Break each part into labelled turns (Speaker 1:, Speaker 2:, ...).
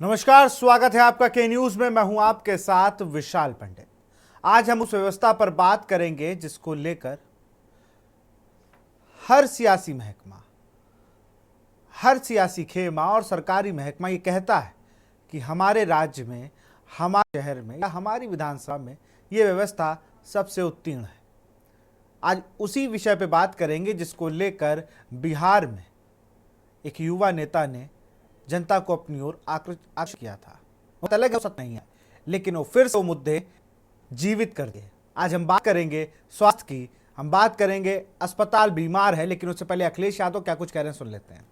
Speaker 1: नमस्कार, स्वागत है आपका के न्यूज में। मैं हूं आपके साथ विशाल पंडित। आज हम उस व्यवस्था पर बात करेंगे जिसको लेकर हर सियासी महकमा, हर सियासी खेमा और सरकारी महकमा ये कहता है कि हमारे राज्य में, हमारे शहर में या हमारी विधानसभा में ये व्यवस्था सबसे उत्तीर्ण है। आज उसी विषय पे बात करेंगे जिसको लेकर बिहार में एक युवा नेता ने जनता को अपनी ओर आकर्षित किया था। वो अलग हो सकता नहीं है, लेकिन वो फिर से वो मुद्दे जीवित कर दिए। आज हम बात करेंगे स्वास्थ्य की, हम बात करेंगे अस्पताल बीमार है, लेकिन उससे पहले अखिलेश यादव क्या कुछ कह रहे हैं सुन लेते हैं।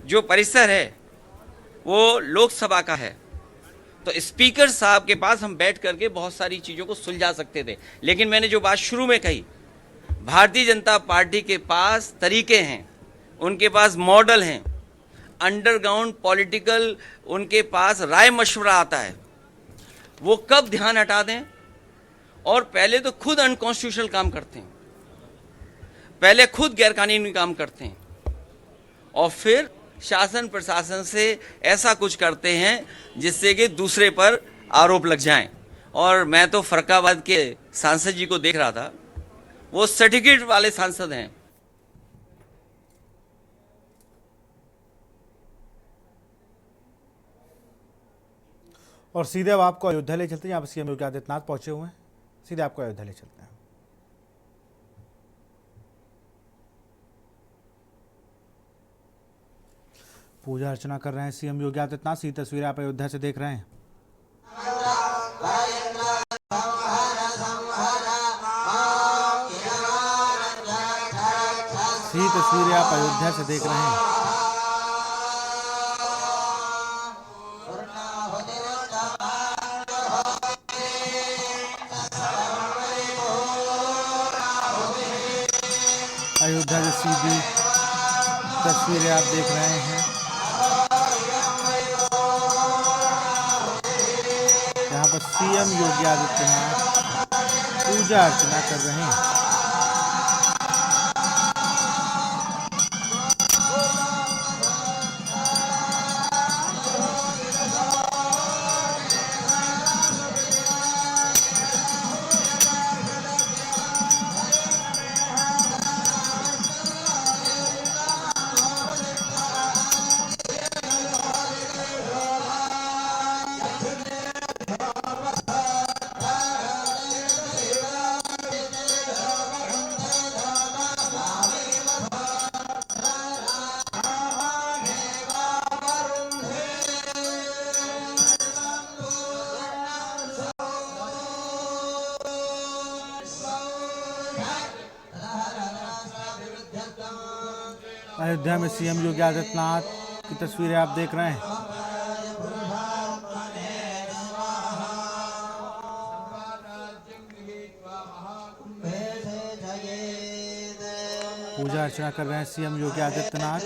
Speaker 2: जो परिसर है वो लोकसभा का है, तो स्पीकर साहब के पास हम बैठ करके बहुत सारी चीजों को सुलझा सकते थे। लेकिन मैंने जो बात शुरू में कही, भारतीय जनता पार्टी के पास तरीके हैं, उनके पास मॉडल हैं, अंडरग्राउंड पॉलिटिकल उनके पास राय मशवरा आता है। वो कब ध्यान हटा दें, और पहले तो खुद अनकॉन्स्टिट्यूशनल काम करते हैं, पहले खुद गैरकानूनी काम करते हैं, और फिर शासन प्रशासन से ऐसा कुछ करते हैं जिससे कि दूसरे पर आरोप लग जाएं। और मैं तो फरक्काबाद के सांसद जी को देख रहा था, वो सर्टिफिकेट वाले सांसद हैं।
Speaker 1: और सीधे अब आपको अयोध्या ले चलते हैं, यहाँ पर सीएम योगी आदित्यनाथ पहुंचे हुए हैं। सीधे आपको अयोध्या ले चलते हैं। पूजा अर्चना कर रहे हैं सीएम योगी आदित्यनाथ। सी तस्वीरें आप अयोध्या से देख रहे हैं। सी तस्वीरें आप अयोध्या से देख रहे हैं। अयोध्या से सीधी तस्वीरें आप देख रहे हैं, यहाँ पर सीएम योगी आदित्यनाथ पूजा अर्चना कर रहे हैं। अयोध्या में सीएम योगी आदित्यनाथ की तस्वीरें आप देख रहे हैं। पूजा अर्चना कर रहे हैं सीएम योगी आदित्यनाथ।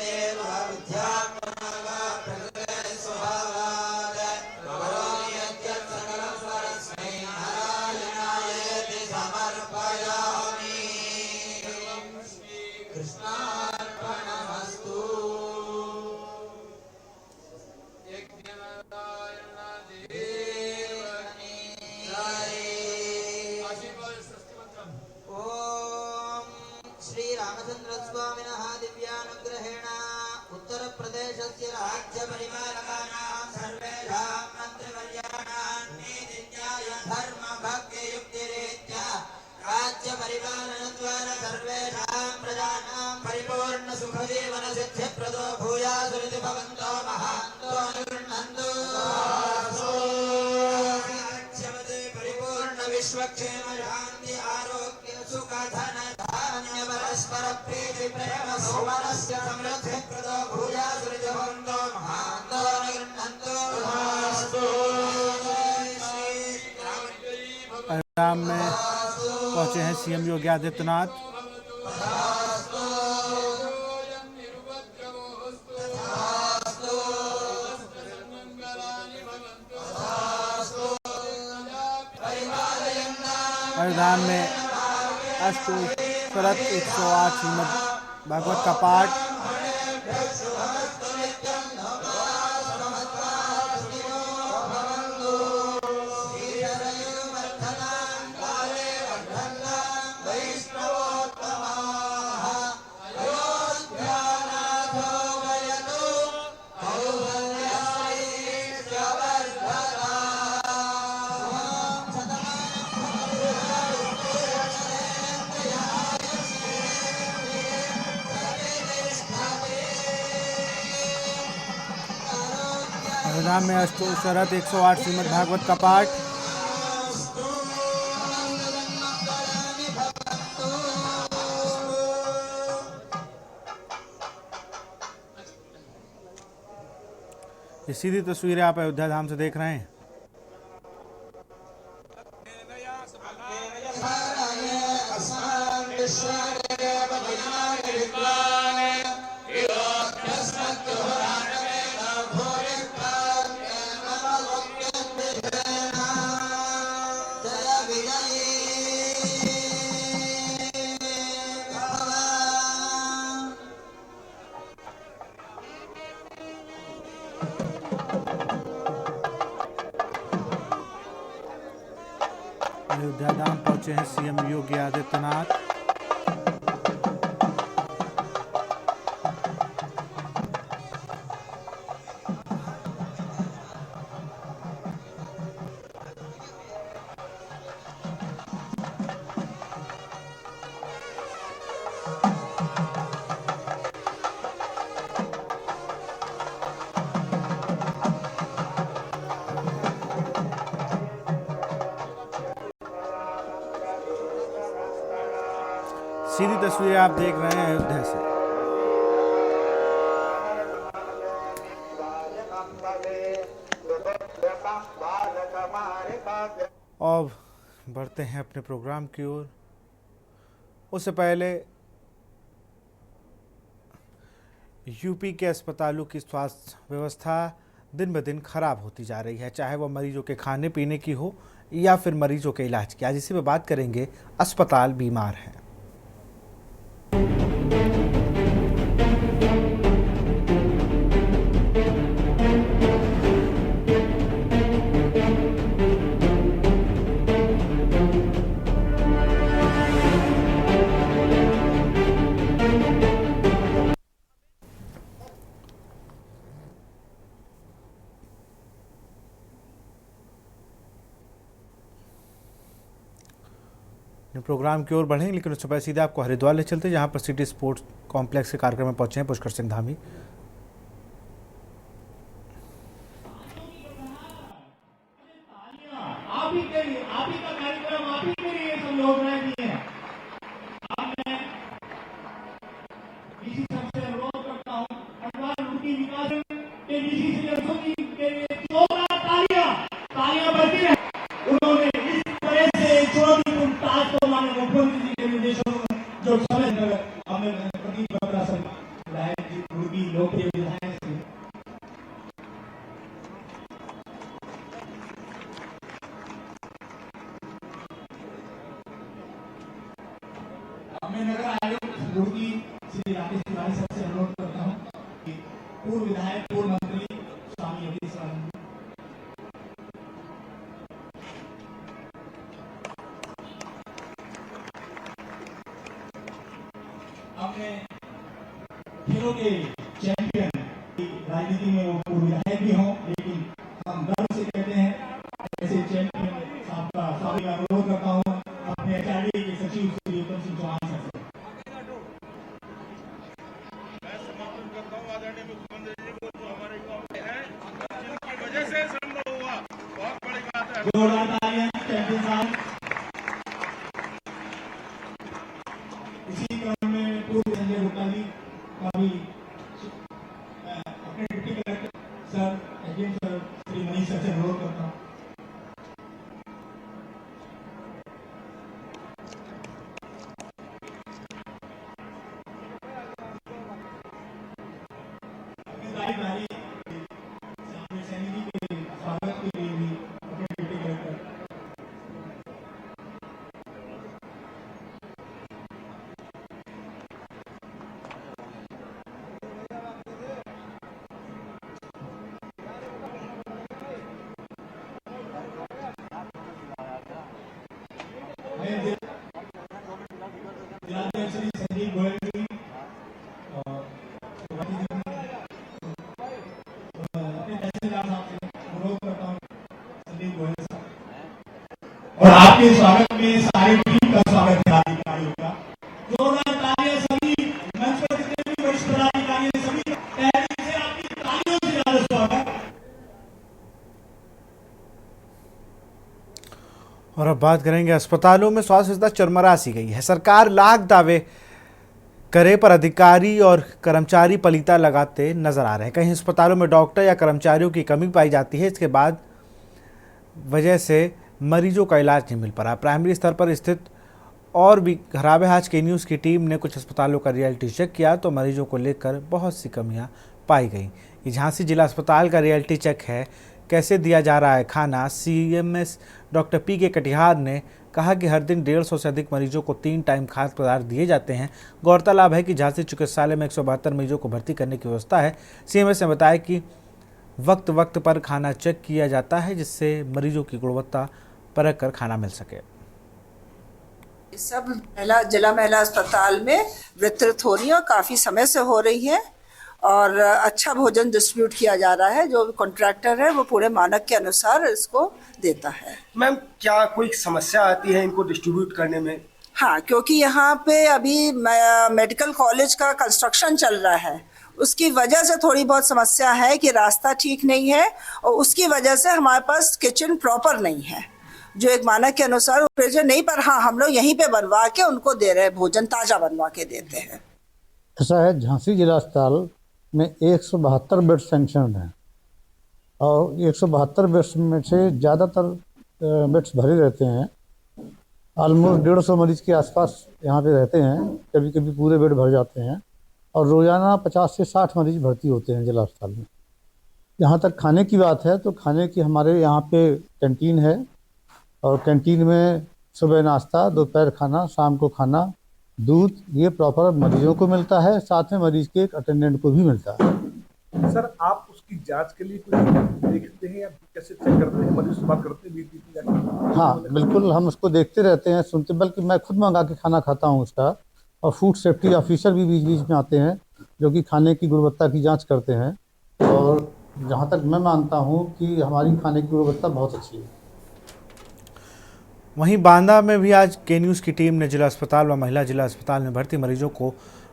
Speaker 3: रामचंद्र स्वामिनः दिव्यानुग्रहेण उत्तर प्रदेशस्य राज्य परिपालकानां सर्वेषां मंत्रिवर्याणां नीतिन्याय धर्म भक्ति युक्तिरीत्या राज्य परिपालनद्वारा सर्वेषां प्रजानां परिपूर्ण सुख जीवन सिद्धिप्रदो भूयात् इति भवन्तो महान्तो अनुगृह्णन्तु। राज्यवदे परिपूर्ण विश्वक्षेम शान्ति आरोग्य सुख धन धान्य परस्पर प्रीति प्रेम सौमनस्य समृद्धिप्रदो भूयात् इति भवन्तो महान्तो अनुगृह्णन्तु।
Speaker 1: अयोध्या में पहुंचे हैं सीएम योगी आदित्यनाथ। अयोध्या में अष्टोत्तरत 108 श्रीमद् भागवत का पाठ
Speaker 3: शुभमस्तु नित्यं नमस्ते भवन्तु श्रीहरयोर्वर्धनां काले वर्धन्तां वैष्णवोत्तमाः अयोध्यानाथो वयतु
Speaker 1: अयोध्या में अष्टोत्तरशत 108 श्रीमद् भागवत का पाठ। ये सीधी तस्वीरें आप अयोध्या धाम से देख रहे हैं। अयोध्या धाम पहुंचे हैं सीएम योगी आदित्यनाथ। सीधी तस्वीरें आप देख रहे हैं अयोध्या से। और बढ़ते हैं अपने प्रोग्राम की ओर। उससे पहले यूपी के अस्पतालों की स्वास्थ्य व्यवस्था दिन ब दिन खराब होती जा रही है, चाहे वह मरीजों के खाने पीने की हो या फिर मरीजों के इलाज की। आज इसी पे बात करेंगे। अस्पताल बीमार हैं। प्रोग्राम की ओर बढ़ेंगे, लेकिन उससे पहले सीधे आपको हरिद्वार ले चलते हैं, जहां पर सिटी स्पोर्ट्स कॉम्प्लेक्स के कार्यक्रम में पहुंचे हैं पुष्कर सिंह धामी।
Speaker 4: आप ही का कार्यक्रम, आप ही के लिए सब लोग रह दिए हैं। अब मैं इसी सबसे अनुरोध करता हूँ, हरिद्वार उनकी विकास के डीसी सदस्यों के लिए जोरदार तालियां बजती रहे। उन्होंने इस तरह से चुनौतीपूर्ण टास्क को माननीय मुख्यमंत्री जी के निर्देशों में जो समय हमें प्रदीप बत्रा सर विधायक जी उनकी लोकप्रिय विधायक थे। मैं नगर आयोग रुड़की श्री राकेश तिवारी सर से अनुरोध करता हूँ कि पूर्व विधायक पूर्व मंत्री स्वामी योगेश आनंद हमने खेलों के चैंपियन राजनीति में वो पूर्व विधायक भी हों, लेकिन हम गर्व से कहते हैं ऐसे चैंपियन साहब का स्वामी का अनुरोध करता हूँ अपने एचआरडी के सचिव श्री उत्तम सिंह चौहान सर से।
Speaker 5: मैं समर्थन करता हूँ आदरणीय मुख्यमंत्री जी को, जो हमारे गांव में है, जिनकी वजह से संभव हुआ। बहुत बड़ी बात है।
Speaker 4: जोरदार तालियां चैंपियन साहब। इसी क्रम में पूर्व संजय गुप्ता जी का भी अपने deputy collector sir SDM sir Shri Manish sir से अनुरोध करता हूँ। सैनिक के स्वागत के लिए भी अपने डिप्टी कलेक्टर जिलाध्यक्ष श्री संदीप गोयल जी, अपने तहसीलदार साहब से अनुरोध करता हूँ, संदीप गोयल साहब, और आपके स्वागत में सारी टीम का स्वागत है अधिकारियों का। जोरदार तालियां सभी मंच पर जितने भी वरिष्ठ पदाधिकारी हैं सभी तहरीर से आपकी तालियों से ज्यादा स्वागत।
Speaker 1: और अब बात करेंगे अस्पतालों में स्वास्थ्य सुविधा चरमरा सी गई है। सरकार लाख दावे करे पर अधिकारी और कर्मचारी पलीता लगाते नजर आ रहे हैं। कहीं अस्पतालों में डॉक्टर या कर्मचारियों की कमी पाई जाती है, इसके बाद वजह से मरीजों का इलाज नहीं मिल पा रहा। प्राइमरी स्तर पर स्थित और भी खराब है। आज के न्यूज़ की टीम ने कुछ अस्पतालों का रियलिटी चेक किया तो मरीजों को लेकर बहुत सी कमियां पाई गई। ये झांसी जिला अस्पताल का रियलिटी चेक है। कैसे दिया जा रहा है खाना? CMS डॉक्टर PK कटिहार ने कहा कि हर दिन 150 से अधिक मरीजों को 3 टाइम खाद्य पदार्थ दिए जाते हैं। गौरतलब है कि झांसी चिकित्सालय में 172 मरीजों को भर्ती करने की व्यवस्था है। CMS ने बताया कि वक्त वक्त पर खाना चेक किया जाता है, जिससे मरीजों की गुणवत्ता परख कर खाना मिल सके।
Speaker 6: सब जिला महिला अस्पताल में वितरित हो रही है और काफ़ी समय से हो रही है और अच्छा भोजन डिस्ट्रीब्यूट किया जा रहा है। जो कॉन्ट्रैक्टर है वो पूरे मानक के अनुसार इसको देता है।
Speaker 7: मैम, क्या कोई समस्या आती है इनको डिस्ट्रीब्यूट करने में?
Speaker 6: हाँ, क्योंकि यहाँ पे अभी मेडिकल कॉलेज का कंस्ट्रक्शन चल रहा है, उसकी वजह से थोड़ी बहुत समस्या है कि रास्ता ठीक नहीं है और उसकी वजह से हमारे पास किचन प्रॉपर नहीं है, जो एक मानक के अनुसार नहीं। पर हाँ, हम लोग यहीं पे बनवा के उनको दे रहे हैं, भोजन ताज़ा बनवा के देते हैं।
Speaker 8: ऐसा है, झांसी जिला अस्पताल में 172 बेड सैंक्शन हैं और 172 बेड्स में से ज़्यादातर बेड्स भरे रहते हैं। ऑलमोस्ट 150 मरीज के आसपास यहाँ पे रहते हैं, कभी कभी पूरे बेड भर जाते हैं और रोज़ाना 50 से 60 मरीज भर्ती होते हैं जिला अस्पताल में। यहाँ तक खाने की बात है तो खाने की हमारे यहाँ पे कैंटीन है और कैंटीन में सुबह नाश्ता, दोपहर खाना, शाम को खाना, दूध, ये प्रॉपर मरीजों को मिलता है, साथ में मरीज के एक अटेंडेंट को भी मिलता है।
Speaker 9: सर, आप उसकी जांच के लिए कुछ देखते हैं या कैसे चेक करते हैं? मरीज से बात करते हैं?
Speaker 8: हाँ बिल्कुल, हम उसको देखते रहते हैं, सुनते, बल्कि मैं खुद मंगा के खाना खाता हूँ उसका। और फूड सेफ्टी ऑफिसर भी बीच बीच में आते हैं जो कि खाने की गुणवत्ता की जाँच करते हैं। और जहाँ तक मैं मानता हूँ कि हमारी खाने की गुणवत्ता बहुत अच्छी है।
Speaker 1: वहीं बांदा में भी आज के न्यूज़ की टीम ने जिला अस्पताल व महिला जिला अस्पताल में भर्ती मरीजों को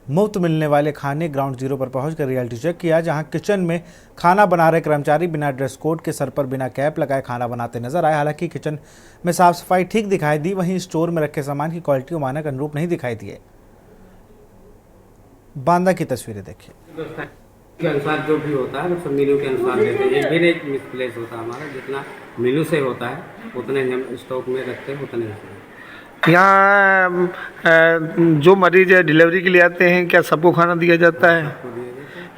Speaker 1: मुफ्त मिलने वाले खाने ग्राउंड जीरो पर पहुंचकर रियलिटी चेक किया, जहां किचन में खाना बना रहे कर्मचारी बिना ड्रेस कोड के, सर पर बिना कैप लगाए खाना बनाते नजर आए। हालांकि किचन में साफ सफाई ठीक दिखाई दी, वहीं स्टोर में रखे सामान की क्वालिटी और मानक अनुरूप नहीं दिखाई दिए। बांदा की तस्वीरें देखिए।
Speaker 10: के अनुसार जो भी होता है सब मेन्यू के अनुसार देते हैं। एक भी नहीं मिसप्लेस होता हमारा, जितना मेन्यू से होता है उतने हम स्टॉक में रखते हैं, उतने ही।
Speaker 11: यहाँ जो मरीज है डिलीवरी के लिए आते हैं, क्या सबको खाना दिया जाता है?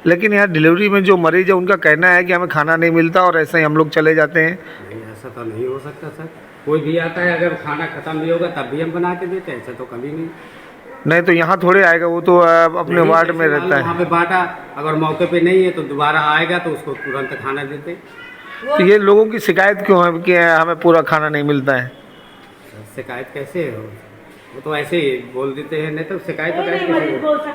Speaker 11: लेकिन यहाँ डिलीवरी में जो मरीज है उनका कहना है कि हमें खाना नहीं मिलता और ऐसे ही हम लोग चले जाते हैं।
Speaker 10: नहीं, ऐसा तो नहीं हो सकता सर। कोई भी आता है, अगर खाना खत्म भी होगा तब भी हम बना के देते हैं, ऐसा तो कभी नहीं।
Speaker 11: तो यहाँ थोड़े आएगा, वो तो अपने वार्ड में रहता है।
Speaker 10: वहाँ पे बांटा, अगर मौके पे नहीं है तो दोबारा आएगा तो उसको तुरंत खाना देते।
Speaker 11: तो ये लोगों की शिकायत क्यों है कि हमें पूरा खाना नहीं मिलता है?
Speaker 10: शिकायत कैसे हो? वो तो ऐसे ही बोल देते हैं, नहीं तो शिकायत तो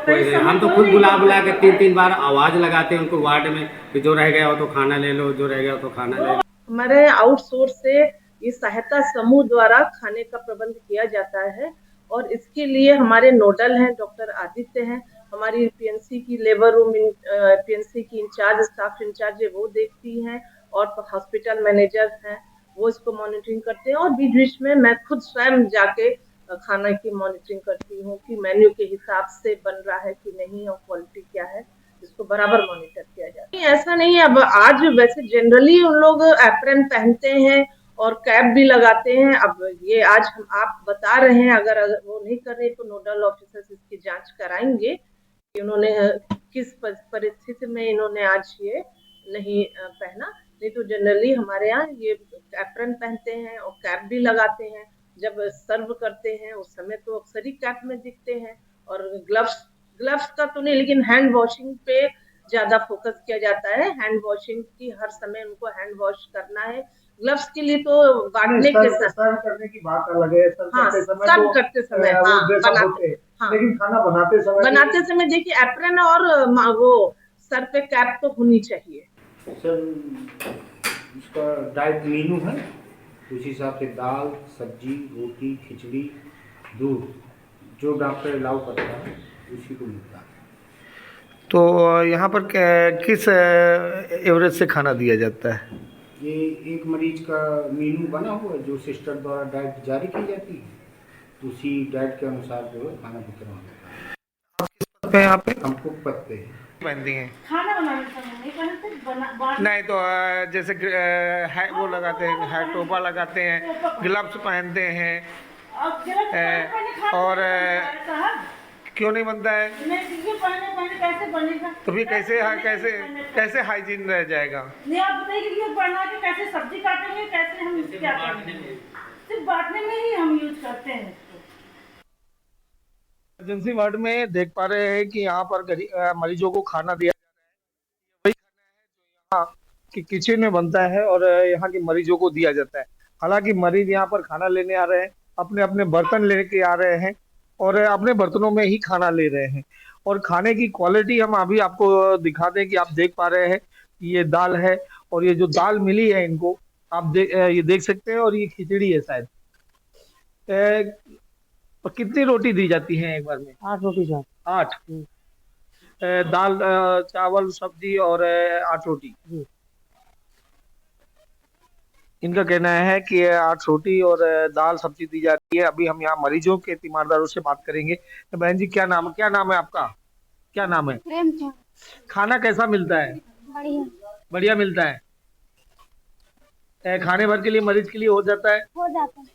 Speaker 10: कैसे? हम तो खुद बुला के 3-3 बार आवाज़ लगाते हैं उनको वार्ड में कि जो रह गया हो तो खाना ले लो, जो रह गया हो तो खाना ले लो।
Speaker 12: हमारे आउटसोर्स से ये सहायता समूह द्वारा खाने का प्रबंध किया जाता है और इसके लिए हमारे नोडल हैं डॉक्टर आदित्य हैं। हमारी PNC की लेबर रूम PNC की इंचार्ज, स्टाफ इंचार्ज है, वो देखती हैं और हॉस्पिटल मैनेजर हैं, वो इसको मॉनिटरिंग करते हैं। और बीच बीच में मैं खुद स्वयं जाके खाना की मॉनिटरिंग करती हूँ कि मेन्यू के हिसाब से बन रहा है कि नहीं और क्वालिटी क्या है, इसको बराबर मॉनिटर किया जाता है। ऐसा नहीं है, अब आज वैसे जनरली उन लोग एप्रन पहनते हैं और कैप भी लगाते हैं। अब ये आज हम आप बता रहे हैं, अगर वो नहीं कर रहे तो नोडल ऑफिसर्स इसकी जांच कराएंगे कि उन्होंने किस परिस्थिति में इन्होंने आज ये नहीं पहना। नहीं तो जनरली हमारे यहाँ ये एप्रन पहनते हैं और कैप भी लगाते हैं। जब सर्व करते हैं उस समय तो अक्सर ही कैप में दिखते हैं। और ग्लव्स का तो नहीं, लेकिन हैंड वॉशिंग पे ज्यादा फोकस किया जाता है। हैंड वॉशिंग की हर समय उनको हैंड वॉश करना है, ग्लव्स के लिए तो बांटने के साथ
Speaker 11: सर्व करने की बात अलग है, सर्व
Speaker 12: हाँ
Speaker 11: करते समय
Speaker 12: सर्व
Speaker 11: तो
Speaker 12: करते समय
Speaker 11: वो
Speaker 12: हाँ
Speaker 11: ड्रेस अप
Speaker 12: बनाते
Speaker 11: होते हैं,
Speaker 12: हाँ
Speaker 11: लेकिन खाना बनाते समय
Speaker 12: देखिए एप्रन और वो सर पे कैप तो होनी चाहिए।
Speaker 10: सर उसका डाइट मेनू है, उस हिसाब से दाल सब्जी रोटी खिचड़ी दूध जो डॉक्टर अलाउ करता है उसी को मिलता है।
Speaker 11: तो यहाँ पर किस एवरेज से खाना दिया जाता है?
Speaker 10: ये एक मरीज का मेनू बना हुआ है जो सिस्टर द्वारा डाइट जारी की जाती है, उसी डाइट के अनुसार जो है खाना वितरण होता है।
Speaker 11: यहाँ पे
Speaker 10: हमको पत्ते हैं
Speaker 11: पहनती हैं
Speaker 4: खाना बनाने समय नहीं पहनते,
Speaker 11: नहीं तो जैसे है वो लगाते हैं, है टोपा लगाते हैं, ग्लव्स पहनते हैं और क्यों नहीं बनता है?
Speaker 4: पहने कैसे बनेगा?
Speaker 11: तो फिर कैसे हाइजीन रह जाएगा?
Speaker 4: नहीं आप बताइए कि ये बना के कैसे सब्जी काटेंगे, कैसे हम इसको क्या करेंगे? सिर्फ बांटने में ही हम यूज करते हैं इसको।
Speaker 11: इमरजेंसी वार्ड में देख पा रहे हैं कि यहाँ पर मरीजों को खाना दिया जा रहा है, वही खाना है जो यहाँ की किचन में बनता है और यहाँ के मरीजों को दिया जाता है। हालांकि मरीज यहाँ पर खाना लेने आ रहे हैं, अपने अपने बर्तन लेके आ रहे हैं और अपने बर्तनों में ही खाना ले रहे हैं। और खाने की क्वालिटी हम अभी आपको दिखा दें कि आप देख पा रहे हैं कि ये दाल है और ये जो दाल मिली है इनको आप ये देख सकते हैं और ये खिचड़ी है शायद। और कितनी रोटी दी जाती है एक बार में?
Speaker 13: 8 रोटी सर।
Speaker 11: 8 दाल चावल सब्जी और 8 रोटी। इनका कहना है कि 8 रोटी और दाल सब्जी दी जाती है। अभी हम यहाँ मरीजों के तीमारदारों से बात करेंगे। तो बहन जी क्या नाम है आपका? क्या नाम है?
Speaker 13: प्रेमचंद।
Speaker 11: खाना कैसा मिलता है?
Speaker 13: बढ़िया।
Speaker 11: बढ़िया मिलता है। खाने भर के लिए मरीज के लिए हो जाता है?
Speaker 13: हो जाता है।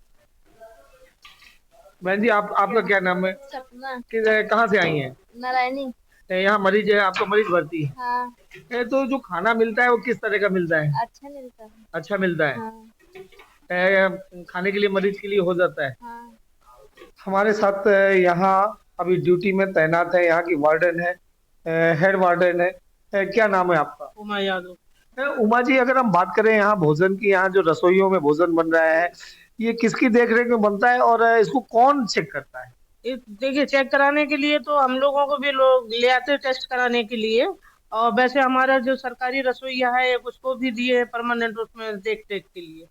Speaker 11: बहन जी आपका क्या नाम है?
Speaker 13: सपना।
Speaker 11: कहाँ से आई हैं?
Speaker 13: नारायणी।
Speaker 11: यहाँ मरीज है, आपका मरीज भर्ती है?
Speaker 13: हाँ।
Speaker 11: तो जो खाना मिलता है वो किस तरह का मिलता है?
Speaker 13: अच्छा मिलता है।
Speaker 11: अच्छा मिलता है।
Speaker 13: हाँ।
Speaker 11: खाने के लिए मरीज के लिए हो जाता है।
Speaker 13: हाँ।
Speaker 11: हमारे साथ यहाँ अभी ड्यूटी में तैनात है यहाँ की वार्डन है, हेड वार्डन है। क्या नाम है आपका?
Speaker 12: उमा यादव।
Speaker 11: उमा जी अगर हम बात करें यहाँ भोजन की, यहाँ जो रसोइयों में भोजन बन रहा है ये किसकी देखरेख में बनता है और इसको कौन चेक करता है?
Speaker 12: देखिए चेक कराने के लिए तो हम लोगों को भी लोग ले आते टेस्ट कराने के लिए, और वैसे हमारा जो सरकारी रसोईया है उसको भी दिए परमानेंट उसमें देख के लिए।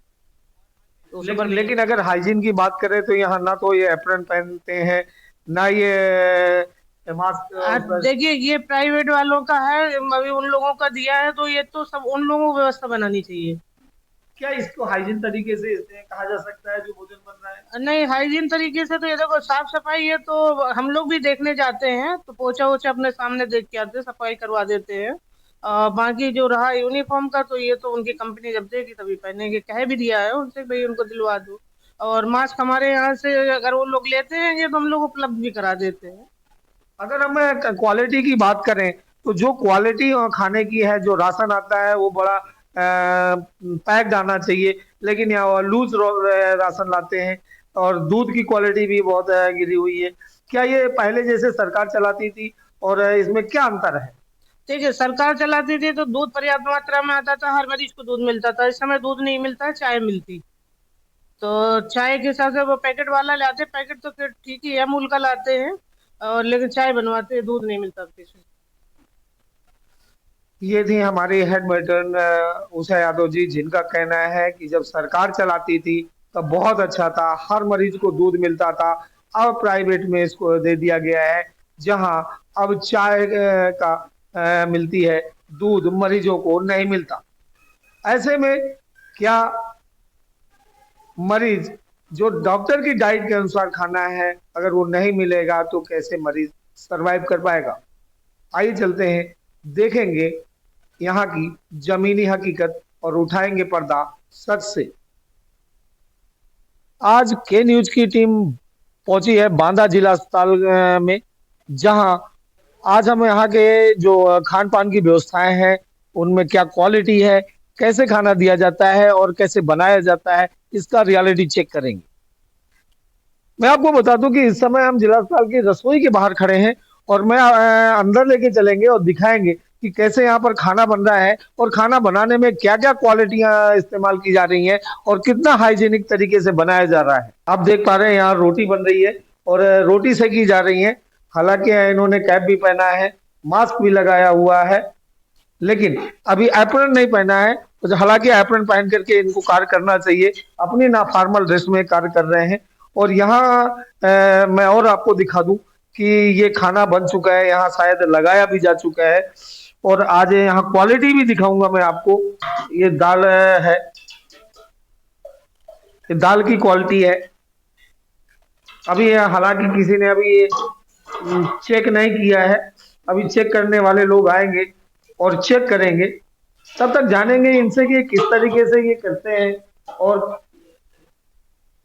Speaker 12: तो
Speaker 11: लेकिन अगर हाइजीन की बात करें तो यहाँ ना तो ये एप्रन पहनते हैं ना ये मास्क।
Speaker 12: देखिए ये प्राइवेट वालों का है, अभी उन लोगों का दिया है तो ये तो सब उन लोगों को व्यवस्था बनानी चाहिए।
Speaker 11: क्या इसको हाइजीन तरीके से कहा जा सकता है जो भोजन बन रहा है?
Speaker 12: नहीं हाइजीन तरीके से तो ये देखो साफ सफाई है, तो हम लोग भी देखने जाते हैं तो पोछा वोछा अपने सामने देख के आते हैं, सफाई करवा देते हैं। बाकी जो रहा यूनिफॉर्म का तो ये तो उनकी कंपनी जब देगी तभी पहनेंगे, कह भी दिया है उनसे भाई उनको दिलवा दो। और मास्क हमारे यहाँ से अगर वो लोग लेते हैं ये तो हम लोग उपलब्ध भी करा देते हैं।
Speaker 11: अगर हम क्वालिटी की बात करें तो जो क्वालिटी खाने की है, जो राशन आता है वो बड़ा पैक्ड आना चाहिए, लेकिन यहाँ लूज राशन लाते हैं और दूध की क्वालिटी भी बहुत गिरी हुई है। क्या ये पहले जैसे सरकार चलाती थी और इसमें क्या अंतर है?
Speaker 12: देखिए सरकार चलाती थी तो दूध पर्याप्त मात्रा में आता था, हर मरीज को दूध मिलता था। इस समय दूध नहीं मिलता है, चाय मिलती, तो चाय के हिसाब से वो पैकेट वाला लाते, पैकेट तो फिर ठीक ही है अमूल का लाते हैं, और लेकिन चाय बनवाते हैं, दूध नहीं मिलता किसी।
Speaker 11: ये थी हमारी हेड मैट्रन उषा यादव जी, जिनका कहना है कि जब सरकार चलाती थी तब बहुत अच्छा था, हर मरीज को दूध मिलता था। अब प्राइवेट में इसको दे दिया गया है जहां अब चाय का मिलती है, दूध मरीजों को नहीं मिलता। ऐसे में क्या मरीज जो डॉक्टर की डाइट के अनुसार खाना है अगर वो नहीं मिलेगा तो कैसे मरीज सरवाइव कर पाएगा? आइए चलते हैं, देखेंगे यहाँ की जमीनी हकीकत और उठाएंगे पर्दा सच से। आज के न्यूज की टीम पहुंची है बांदा जिला अस्पताल में, जहां आज हम यहाँ के जो खान पान की व्यवस्थाएं हैं उनमें क्या क्वालिटी है, कैसे खाना दिया जाता है और कैसे बनाया जाता है, इसका रियलिटी चेक करेंगे। मैं आपको बता दूं कि इस समय हम जिला अस्पताल की रसोई के बाहर खड़े हैं और मैं अंदर लेके चलेंगे और दिखाएंगे कि कैसे यहाँ पर खाना बन रहा है और खाना बनाने में क्या क्या क्वालिटियां इस्तेमाल की जा रही हैं और कितना हाइजीनिक तरीके से बनाया जा रहा है। आप देख पा रहे हैं यहाँ रोटी बन रही है और रोटी सेकी जा रही है। हालांकि इन्होंने कैप भी पहना है, मास्क भी लगाया हुआ है, लेकिन अभी एप्रन नहीं पहना है। हालांकि एप्रन पहन करके इनको कार्य करना चाहिए, अपनी ना फॉर्मल ड्रेस में कार्य कर रहे हैं। और यहाँ मैं और आपको दिखा दूं कि ये खाना बन चुका है, यहाँ शायद लगाया भी जा चुका है। और आज यहाँ क्वालिटी भी दिखाऊंगा मैं आपको। ये दाल है, ये दाल की क्वालिटी है। अभी हालांकि किसी ने अभी ये चेक नहीं किया है, अभी चेक करने वाले लोग आएंगे और चेक करेंगे, तब तक जानेंगे इनसे कि किस तरीके से ये करते हैं। और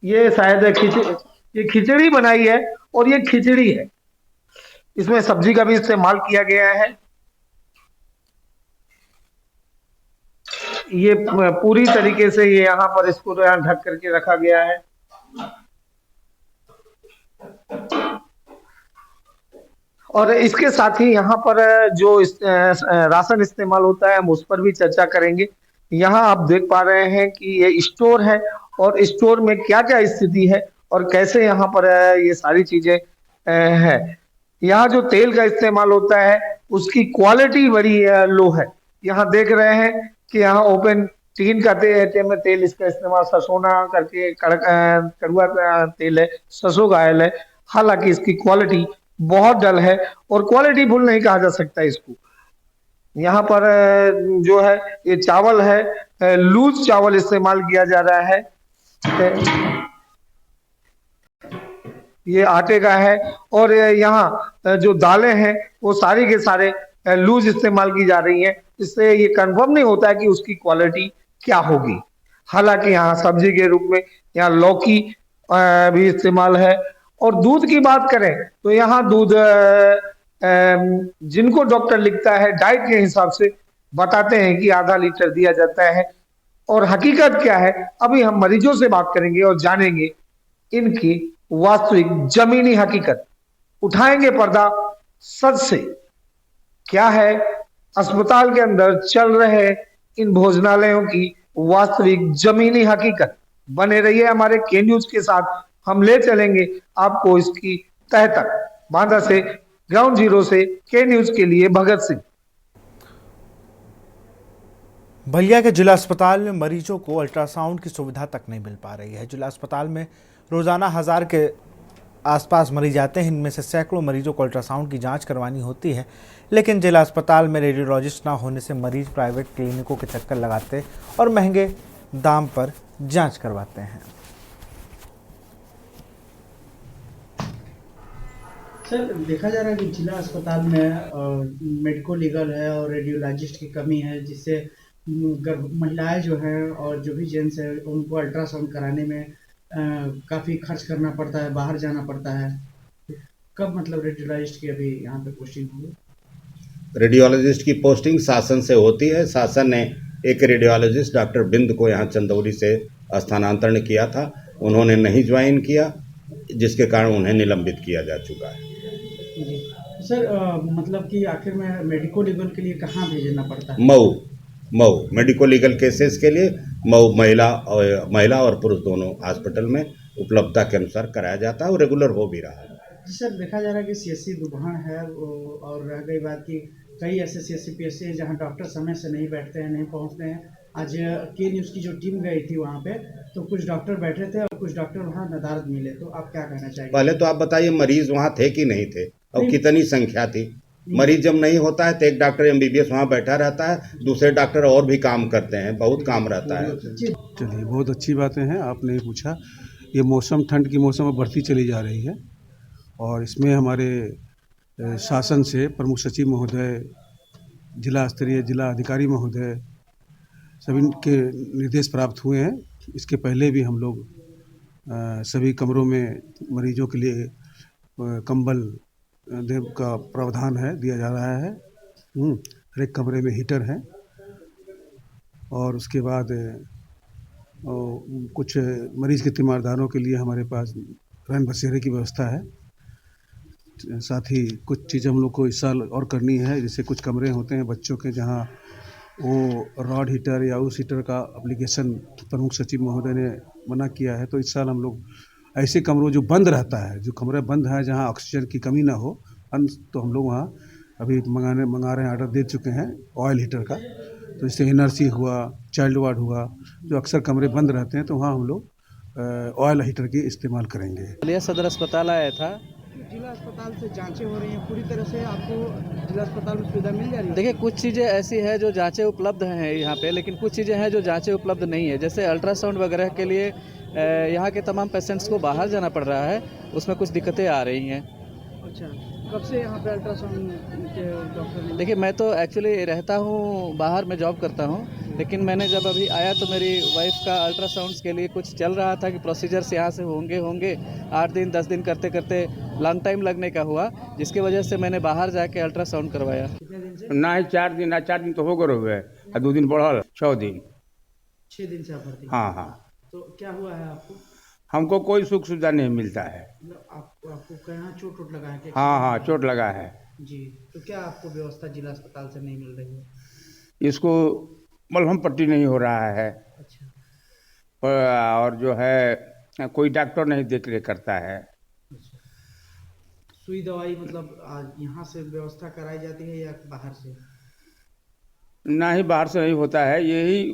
Speaker 11: ये शायद ये खिचड़ी बनाई है और ये खिचड़ी है, इसमें सब्जी का भी इस्तेमाल किया गया है। ये पूरी तरीके से ये यहाँ पर इसको ढक करके रखा गया है। और इसके साथ ही यहाँ पर जो राशन इस्तेमाल होता है हम उस पर भी चर्चा करेंगे। यहाँ आप देख पा रहे हैं कि ये स्टोर है और स्टोर में क्या क्या स्थिति है और कैसे यहाँ पर ये सारी चीजें है। यहाँ जो तेल का इस्तेमाल होता है उसकी क्वालिटी बड़ी लो है। यहाँ देख रहे हैं कि यहाँ ओपन टीन का तेल इसका इस्तेमाल ससोना करके कड़ुआ तेल है, सरसों का ऑयल है। हालांकि इसकी क्वालिटी बहुत डल है और क्वालिटी फुल नहीं कहा जा सकता इसको। यहाँ पर जो है ये चावल है, लूज चावल इस्तेमाल किया जा रहा है। ये आटे का है और यहाँ जो दालें हैं वो सारी के सारे लूज इस्तेमाल की जा रही हैं। इससे ये कंफर्म नहीं होता है कि उसकी क्वालिटी क्या होगी। हालांकि यहाँ सब्जी के रूप में यहाँ लौकी भी इस्तेमाल है। और दूध की बात करें तो यहाँ दूध जिनको डॉक्टर लिखता है डाइट के हिसाब से बताते हैं कि आधा लीटर दिया जाता है। और हकीकत क्या है अभी हम मरीजों से बात करेंगे और जानेंगे इनकी वास्तविक जमीनी हकीकत। उठाएंगे पर्दा सच से, क्या है अस्पताल के अंदर चल रहे इन भोजनालयों की वास्तविक जमीनी हकीकत। बने रहिए हमारे के न्यूज के साथ, हम ले चलेंगे आपको इसकी तह तक। बांदा से ग्राउंड जीरो से के न्यूज के लिए भगत सिंह।
Speaker 1: बलिया के जिला अस्पताल में मरीजों को अल्ट्रासाउंड की सुविधा तक नहीं मिल पा रही है। जिला अस्पताल में रोजाना 1000 के आसपास मरीज आते हैं, इनमें से सैकड़ों मरीजों को अल्ट्रासाउंड की जांच करवानी होती है, लेकिन जिला अस्पताल में रेडियोलॉजिस्ट ना होने से मरीज प्राइवेट क्लिनिकों के चक्कर लगाते और महंगे दाम पर जांच करवाते हैं।
Speaker 14: सर, देखा जा रहा है कि जिला अस्पताल में मेडिको लीगल है और रेडियोलॉजिस्ट की कमी है, जिससे महिलाएं जो हैं और जो भी जेंट्स है उनको अल्ट्रासाउंड कराने में काफ़ी खर्च करना पड़ता है, बाहर जाना पड़ता है। कब मतलब रेडियोलॉजिस्ट की अभी यहाँ पे पोस्टिंग हुई?
Speaker 15: रेडियोलॉजिस्ट की पोस्टिंग शासन से होती है। शासन ने एक रेडियोलॉजिस्ट डॉक्टर बिंद को यहाँ चंदौली से स्थानांतरण किया था, उन्होंने नहीं ज्वाइन किया, जिसके कारण उन्हें निलंबित किया जा चुका है।
Speaker 14: जी सर, मतलब कि आखिर में मेडिको लीगल के लिए कहाँ भेजना पड़ता है?
Speaker 15: मऊ मेडिको लीगल केसेस के लिए मऊ महिला और पुरुष दोनों हॉस्पिटल में उपलब्धता के अनुसार कराया जाता है और रेगुलर हो भी रहा है।
Speaker 14: जी सर, देखा जा रहा है कि सीएससी दुभान है और रह गई बात कि कई ऐसे सीएससी पीएससी हैं जहाँ डॉक्टर समय से नहीं बैठते हैं, नहीं पहुँचते हैं। आज के न्यूज़ की जो टीम गई थी वहाँ पे तो कुछ डॉक्टर बैठे थे और कुछ डॉक्टर वहाँ नदारद मिले, तो आप क्या कहना चाहिए?
Speaker 15: पहले तो आप बताइए मरीज वहाँ थे कि नहीं थे और कितनी संख्या थी? मरीज जब नहीं होता है तो एक डॉक्टर एमबीबीएस वहाँ बैठा रहता है, दूसरे डॉक्टर और भी काम करते हैं, बहुत काम रहता है।
Speaker 16: चलिए, बहुत अच्छी बातें हैं, आपने पूछा। ये मौसम ठंड की मौसम में बढ़ती चली जा रही है और इसमें हमारे शासन से प्रमुख सचिव महोदय, जिला स्तरीय जिला अधिकारी महोदय सभी के निर्देश प्राप्त हुए हैं। इसके पहले भी हम लोग सभी कमरों में मरीजों के लिए कंबल का प्रावधान है, दिया जा रहा है। हर एक कमरे में हीटर है और उसके बाद कुछ मरीज के तीमारदारों के लिए हमारे पास रैन बसेरे की व्यवस्था है। साथ ही कुछ चीज़ें हम लोग को इस साल और करनी है। जैसे कुछ कमरे होते हैं बच्चों के जहाँ वो रॉड हीटर या उस हीटर का एप्लीकेशन प्रमुख सचिव महोदय ने मना किया है, तो इस साल हम लोग ऐसे कमरों जो बंद रहता है, जो कमरे बंद है जहाँ ऑक्सीजन की कमी ना हो, तो हम लोग वहाँ अभी मंगा रहे हैं, ऑर्डर दे चुके हैं ऑयल हीटर का। तो जैसे NRC हुआ, चाइल्ड वार्ड हुआ, जो अक्सर कमरे बंद रहते हैं, तो वहाँ हम लोग ऑयल हीटर की इस्तेमाल करेंगे।
Speaker 17: बलिया सदर अस्पताल आया था।
Speaker 14: जिला अस्पताल से जांचें हो रही हैं, पूरी तरह से आपको जिला अस्पताल में सुविधा मिल जा रही है?
Speaker 17: देखिए, कुछ चीज़ें ऐसी है जो जांचें उपलब्ध हैं यहाँ पे, लेकिन कुछ चीज़ें हैं जो जांचें उपलब्ध नहीं है। जैसे अल्ट्रासाउंड वगैरह के लिए यहाँ के तमाम पेशेंट्स को बाहर जाना पड़ रहा है, उसमें कुछ दिक्कतें आ रही हैं।
Speaker 14: अच्छा, कब से यहाँ पे अल्ट्रासाउंड के डॉक्टर?
Speaker 17: देखिए, मैं तो एक्चुअली रहता हूँ बाहर, में जॉब करता हूँ, लेकिन मैंने जब अभी आया तो मेरी वाइफ का अल्ट्रासाउंड्स के लिए कुछ चल रहा था कि प्रोसीजर्स यहाँ से होंगे 8 दिन 10 दिन करते करते लॉन्ग टाइम लगने का हुआ, जिसकी वजह से मैंने बाहर जाके अल्ट्रासाउंड करवाया।
Speaker 10: ना ही 4 दिन तो हो गए हुए, 2 दिन बढ़ल 6 दिन।
Speaker 14: 6 दिन से आप भर्ती?
Speaker 10: हाँ।
Speaker 14: तो क्या हुआ है आपको?
Speaker 10: हमको कोई सुख सुविधा नहीं मिलता है।
Speaker 14: आपको कहाँ चोट लगा है?
Speaker 10: हाँ, चोट लगा है
Speaker 14: जी। तो क्या आपको व्यवस्था जिला अस्पताल से नहीं मिल रही है?
Speaker 10: इसको मलहम पट्टी नहीं हो रहा है।
Speaker 14: अच्छा।
Speaker 10: और जो है कोई डॉक्टर नहीं देख रेख करता है।
Speaker 14: अच्छा। सुई दवाई मतलब यहाँ से व्यवस्था कराई जाती है या बाहर से?
Speaker 10: ना ही बाहर से नहीं होता है, यही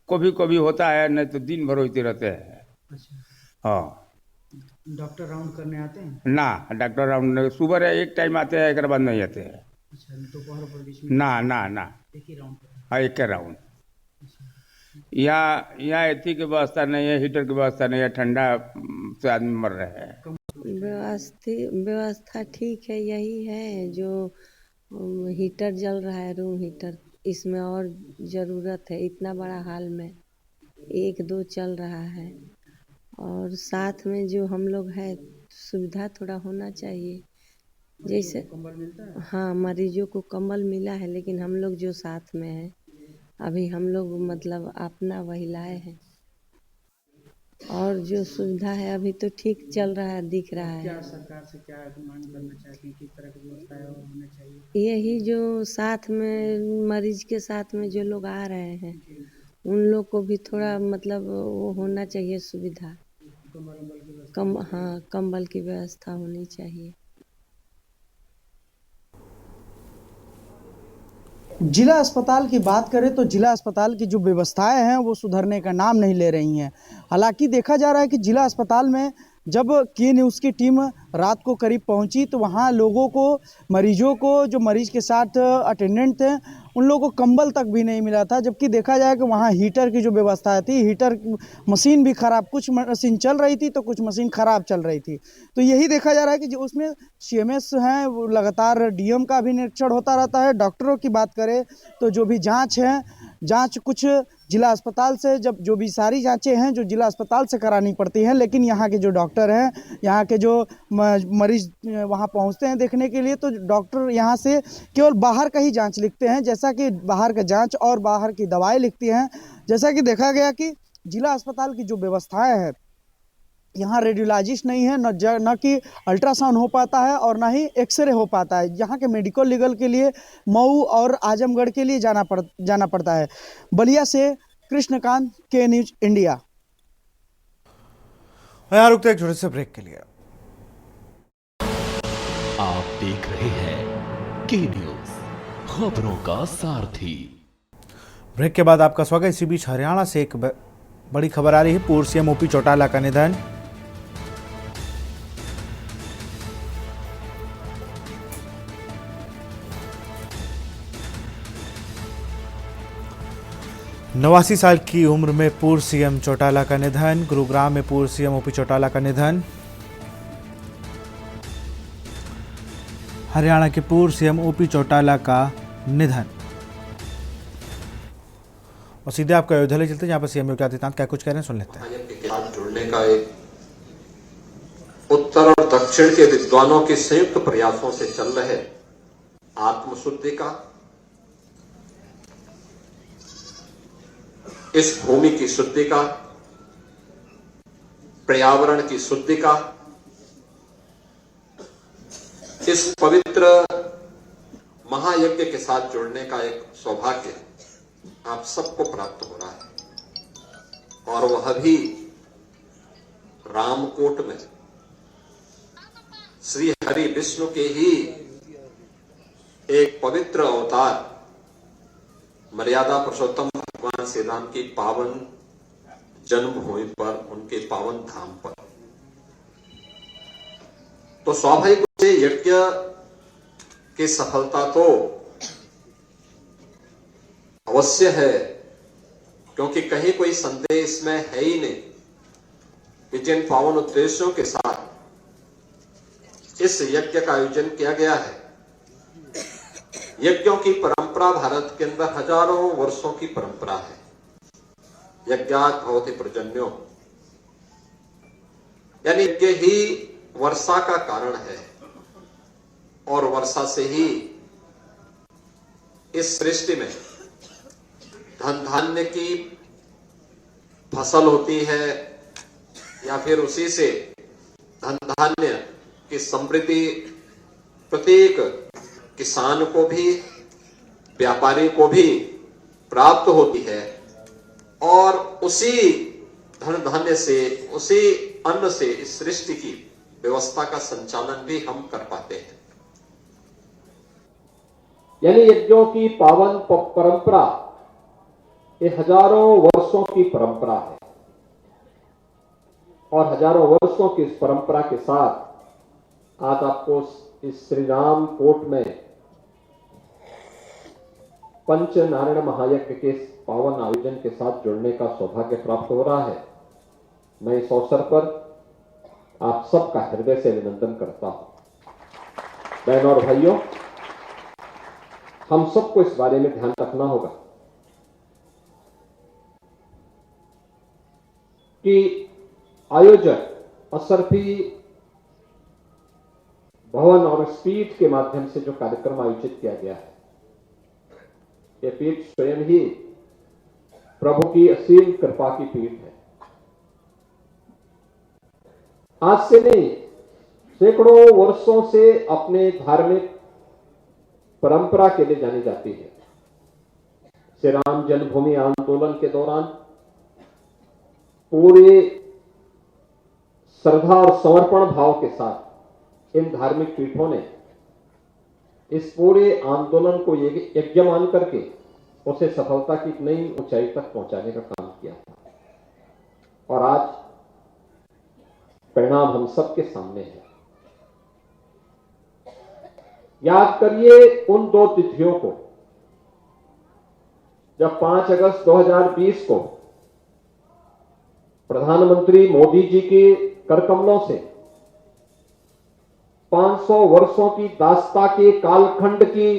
Speaker 10: कभी कभी होता है, नहीं तो दिन भर होते रहते हैं।
Speaker 14: अच्छा।
Speaker 10: हाँ।
Speaker 14: डॉक्टर राउंड करने आते हैं?
Speaker 10: ना, डॉक्टर राउंड सुबह एक टाइम आते हैं, एक बाद नहीं आते हैं।
Speaker 14: अच्छा, दोपहर पर बीच में?
Speaker 10: ना,
Speaker 14: एक ही राउंड?
Speaker 10: हाँ, एक राउंड। यहाँ एसी की व्यवस्था नहीं है, हीटर की व्यवस्था नहीं है, ठंडा से आदमी मर रहे हैं।
Speaker 13: व्यवस्था ठीक है, यही है जो हीटर जल रहा है, रूम हीटर, इसमें और ज़रूरत है। इतना बड़ा हाल में 1-2 चल रहा है, और साथ में जो हम लोग है सुविधा थोड़ा होना चाहिए। जैसे
Speaker 14: कंबल मिलता है?
Speaker 13: हाँ, मरीजों को कंबल मिला है, लेकिन हम लोग जो साथ में है अभी हम लोग मतलब अपना महिलाएं हैं, और जो सुविधा है अभी तो ठीक चल रहा है, दिख रहा है।
Speaker 14: क्या सरकार से क्या मांग करना चाहती हैं, किस तरह की व्यवस्था है होना चाहिए?
Speaker 13: यही जो साथ में मरीज के साथ में जो लोग आ रहे हैं उन लोग को भी थोड़ा मतलब वो होना चाहिए सुविधा। कंबल की व्यवस्था होनी चाहिए।
Speaker 14: जिला अस्पताल की बात करें तो जिला अस्पताल की जो व्यवस्थाएं हैं वो सुधरने का नाम नहीं ले रही हैं। हालांकि देखा जा रहा है कि जिला अस्पताल में जब के न्यूज़ की टीम रात को करीब पहुंची तो वहां लोगों को, मरीजों को, जो मरीज के साथ अटेंडेंट थे, उन लोगों को कंबल तक भी नहीं मिला था। जबकि देखा जाए कि वहां हीटर की जो व्यवस्था थी, हीटर मशीन भी ख़राब, कुछ मशीन चल रही थी तो कुछ मशीन ख़राब चल रही थी। तो यही देखा जा रहा है कि जो उसमें CMS हैं वो लगातार DM का भी निरीक्षण होता रहता है। डॉक्टरों की बात करें तो जो भी जाँच है, जाँच कुछ जिला अस्पताल से, जब जो भी सारी जांचें हैं जो जिला अस्पताल से करानी पड़ती हैं, लेकिन यहाँ के जो डॉक्टर हैं, यहाँ के जो मरीज वहाँ पहुँचते हैं देखने के लिए, तो डॉक्टर यहाँ से केवल बाहर का ही जांच लिखते हैं, जैसा कि बाहर का जांच और बाहर की दवाएं लिखती हैं। जैसा कि देखा गया कि जिला अस्पताल की जो व्यवस्थाएँ हैं, यहाँ रेडियोलॉजिस्ट नहीं है, न कि अल्ट्रासाउंड हो पाता है और ना ही एक्सरे हो पाता है। यहाँ के मेडिकल लीगल के लिए मऊ और आजमगढ़ के लिए जाना पड़ता है। बलिया से कृष्णकांत, के न्यूज़ इंडिया।
Speaker 1: यहाँ रुकते एक छोटे से ब्रेक के लिए।
Speaker 18: आप देख रहे हैं के न्यूज़, खबरों का सारथी।
Speaker 1: ब्रेक के बाद आपका स्वागत। इसी बीच हरियाणा से एक बड़ी खबर आ रही है। पूर्व CM OP चौटाला का निधन। नवासी साल की उम्र में पूर्व CM चौटाला का निधन। गुरुग्राम में पूर्व CM OP चौटाला का निधन। हरियाणा के पूर्व CM OP चौटाला का निधन। और सीधे आपको अयोध्या ले चलते हैं, जहाँ पर CM योगी आदित्यनाथ क्या कुछ कह रहे हैं, सुन लेते हैं।
Speaker 19: के साथ जुड़ने का एक उत्तर और दक्षिण के विद्वानों के संयुक्त प्रयासों से चल रहे आत्मशुद्धि का, इस भूमि की शुद्धि का, पर्यावरण की शुद्धि का, इस पवित्र महायज्ञ के साथ जुड़ने का एक सौभाग्य आप सबको प्राप्त हो रहा है, और वह भी रामकोट में श्री हरि विष्णु के ही एक पवित्र अवतार मर्यादा पुरुषोत्तम भगवान श्री राम की पावन जन्मभूमि पर, उनके पावन धाम पर। तो स्वाभाविक रूप से यज्ञ की सफलता तो अवश्य है, क्योंकि कहीं कोई संदेह इसमें है ही नहीं कि जिन पावन उद्देश्यों के साथ इस यज्ञ का आयोजन किया गया है, यज्ञों की परंपरा भारत के अंदर हजारों वर्षों की परंपरा है। यज्ञात् भवति पर्जन्यो, यानी यज्ञ ही वर्षा का कारण है, और वर्षा से ही इस सृष्टि में धन धान्य की फसल होती है, या फिर उसी से धन धान्य की समृद्धि प्रत्येक किसान को भी, व्यापारी को भी प्राप्त होती है, और उसी धन धान्य से, उसी अन्न से इस सृष्टि की व्यवस्था का संचालन भी हम कर पाते हैं।
Speaker 20: यानी यज्ञों की पावन परंपरा ये हजारों वर्षों की परंपरा है, और हजारों वर्षों की इस परंपरा के साथ आज आपको इस श्री राम कोट में पंच नारायण महायज्ञ के पावन आयोजन के साथ जुड़ने का सौभाग्य प्राप्त हो रहा है। मैं इस अवसर पर आप सबका हृदय से अभिनंदन करता हूं। बहनों और भाइयों, हम सबको इस बारे में ध्यान रखना होगा कि आयोजक और सिर्फ ही भवन और इस पीठ के माध्यम से जो कार्यक्रम आयोजित किया गया है, ये पीठ स्वयं ही प्रभु की असीम कृपा की पीठ है। आज से नहीं, सैकड़ों वर्षों से अपने धार्मिक परंपरा के लिए जानी जाती है। श्री राम जन्मभूमि आंदोलन के दौरान पूरे श्रद्धा और समर्पण भाव के साथ इन धार्मिक पीठों ने इस पूरे आंदोलन को यज्ञ मान करके उसे सफलता की नई ऊंचाई तक पहुंचाने का काम किया, और आज परिणाम हम सबके सामने है। याद करिए उन दो तिथियों को जब 5 अगस्त 2020 को प्रधानमंत्री मोदी जी के करकमलों से 500 वर्षों की दास्ता के कालखंड की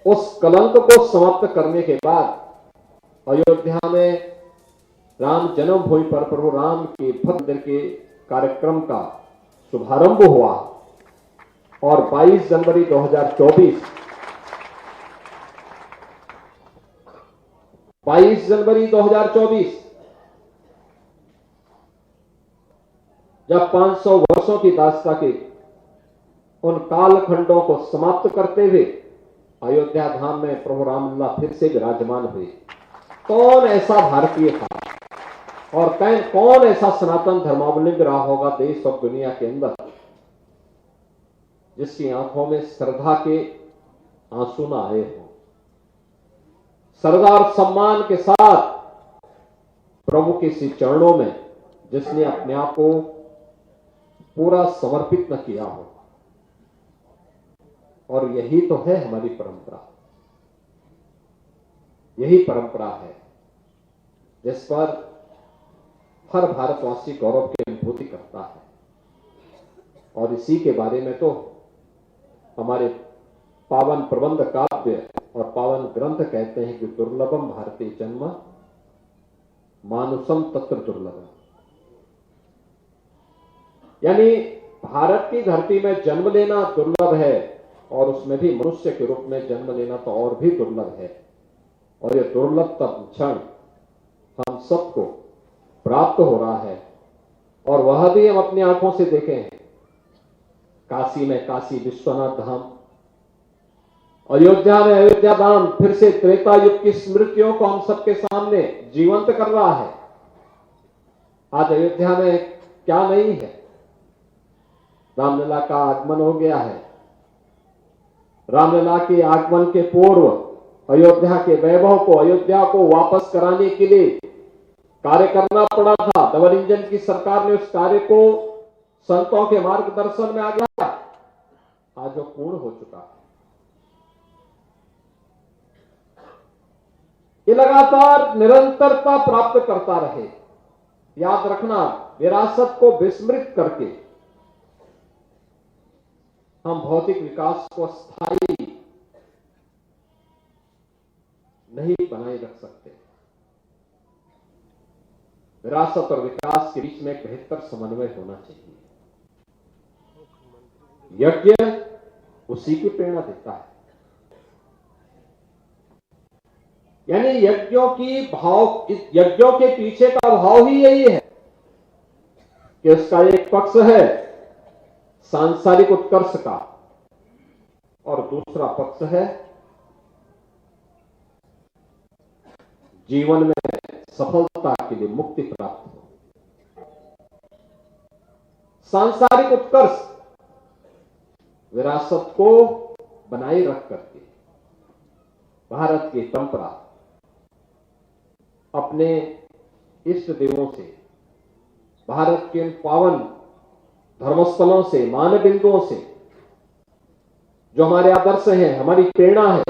Speaker 20: उस कलंक को समाप्त करने के बाद अयोध्या में राम जन्मभूमि पर प्रभु राम के भव्य मंदिर के कार्यक्रम का शुभारंभ हुआ, और 22 जनवरी 2024 जब 500 वर्षों की दास्ता के उन कालखंडों को समाप्त करते हुए अयोध्या धाम में प्रभु रामलला फिर से विराजमान हुए। कौन ऐसा भारतीय था और कौन ऐसा सनातन धर्मावलंबी रहा होगा देश और दुनिया के अंदर जिसकी आंखों में श्रद्धा के आंसू न आए हो, श्रद्धा और सम्मान के साथ प्रभु के श्री चरणों में जिसने अपने आप को पूरा समर्पित न किया हो। और यही तो है हमारी परंपरा, यही परंपरा है जिस पर हर भारतवासी गौरव की अनुभूति करता है। और इसी के बारे में तो हमारे पावन प्रबंध काव्य और पावन ग्रंथ कहते हैं कि दुर्लभम भारतीय जन्म मानुषम तत्र दुर्लभम, यानी भारत की धरती में जन्म लेना दुर्लभ है, और उसमें भी मनुष्य के रूप में जन्म लेना तो और भी दुर्लभ है। और ये दुर्लभतम क्षण हम सबको प्राप्त हो रहा है, और वह भी हम अपनी आंखों से देखे हैं काशी में काशी विश्वनाथ धाम, अयोध्या में अयोध्या धाम फिर से त्रेता युग की स्मृतियों को हम सबके सामने जीवंत कर रहा है। आज अयोध्या में क्या नहीं है, रामलला का आगमन हो गया है। रामलला के आगमन के पूर्व अयोध्या के वैभव को, अयोध्या को वापस कराने के लिए कार्य करना पड़ा था। डबल इंजन की सरकार ने उस कार्य को संतों के मार्गदर्शन में आगे आज वो पूर्ण हो चुका है। ये लगातार निरंतरता प्राप्त करता रहे। याद रखना, विरासत को विस्मृत करके हम भौतिक विकास को स्थायी नहीं बनाए रख सकते। विरासत और विकास के बीच में एक बेहतर समन्वय होना चाहिए। यज्ञ उसी की प्रेरणा देता है। यानी यज्ञों के पीछे का भाव ही यही है कि उसका एक पक्ष है सांसारिक उत्कर्ष का और दूसरा पक्ष है जीवन में सफलता के लिए मुक्ति प्राप्त हो। सांसारिक उत्कर्ष विरासत को बनाए रख करके भारत की परंपरा अपने इष्ट देवों से, भारत के पावन धर्मस्थलों से, मान बिंदुओं से, जो हमारे आदर्श हैं, हमारी प्रेरणा है,